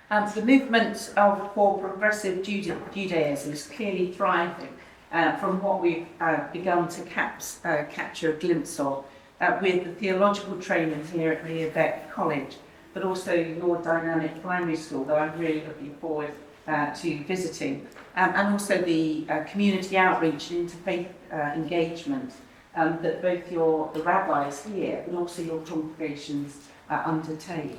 The movement for Progressive Judaism is clearly thriving from what we've begun to capture a glimpse of with the theological training here at the Baeck College, but also your dynamic primary school that I'm really looking forward to visiting, and also the community outreach and interfaith engagement that both the rabbis here but also your congregations undertake.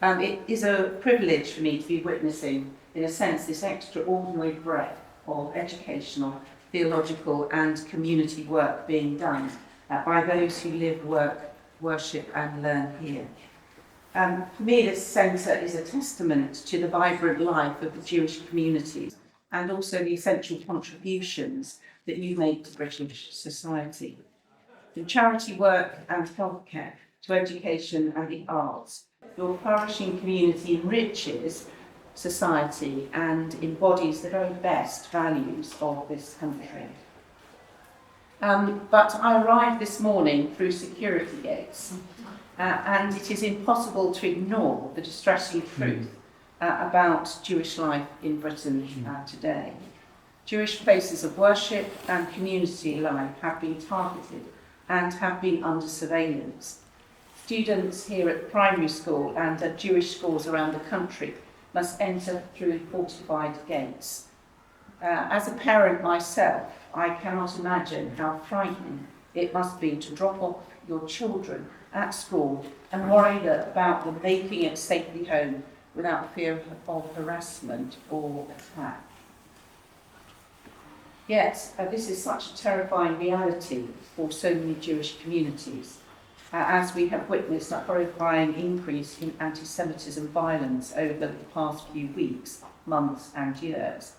It is a privilege for me to be witnessing, in a sense, this extraordinary breadth of educational, theological and community work being done by those who live, work, worship and learn here. For me, this centre is a testament to the vibrant life of the Jewish communities and also the essential contributions that you make to British society. From charity work and healthcare to education and the arts, your flourishing community enriches society and embodies the very best values of this country. But I arrived this morning through security gates, and it is impossible to ignore the distressing truth about Jewish life in Britain today. Jewish places of worship and community life have been targeted and have been under surveillance. Students here at primary school and at Jewish schools around the country must enter through fortified gates. As a parent myself, I cannot imagine how frightening it must be to drop off your children at school and worry about them making it safely home without fear of harassment or attack. Yet, this is such a terrifying reality for so many Jewish communities, as we have witnessed a horrifying increase in anti-Semitism violence over the past few weeks, months and years.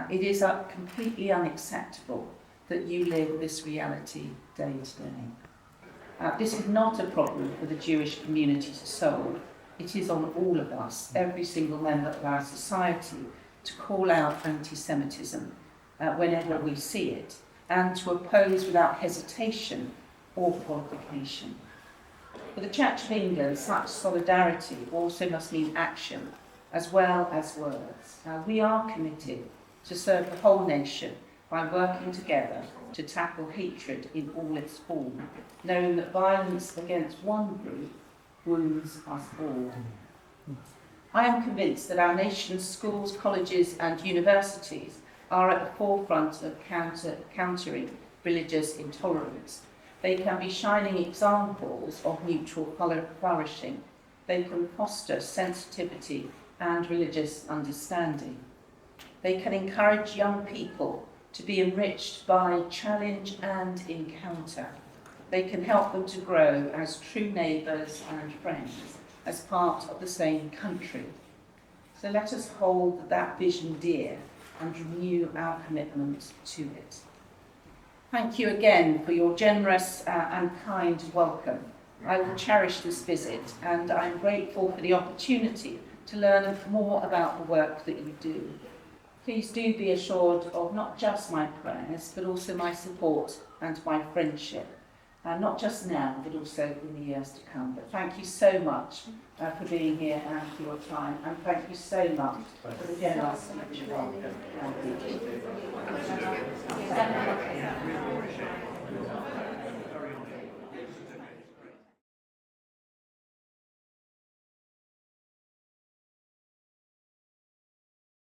It is completely unacceptable that you live this reality day to day. This is not a problem for the Jewish community to solve. It is on all of us, every single member of our society, to call out anti-Semitism whenever we see it, and to oppose without hesitation or qualification. For the Church of England, such solidarity also must mean action, as well as words. We are committed to serve the whole nation by working together to tackle hatred in all its forms, knowing that violence against one group wounds us all. I am convinced that our nation's schools, colleges and universities are at the forefront of countering religious intolerance. They can be shining examples of mutual flourishing. They can foster sensitivity and religious understanding. They can encourage young people to be enriched by challenge and encounter. They can help them to grow as true neighbours and friends, as part of the same country. So let us hold that vision dear and renew our commitment to it. Thank you again for your generous and kind welcome. I will cherish this visit, and I'm grateful for the opportunity to learn more about the work that you do. Please do be assured of not just my prayers, but also my support and my friendship, not just now, but also in the years to come. But thank you so much for being here and for your time, and thank you so much for the generosity of your welcome. Thank you.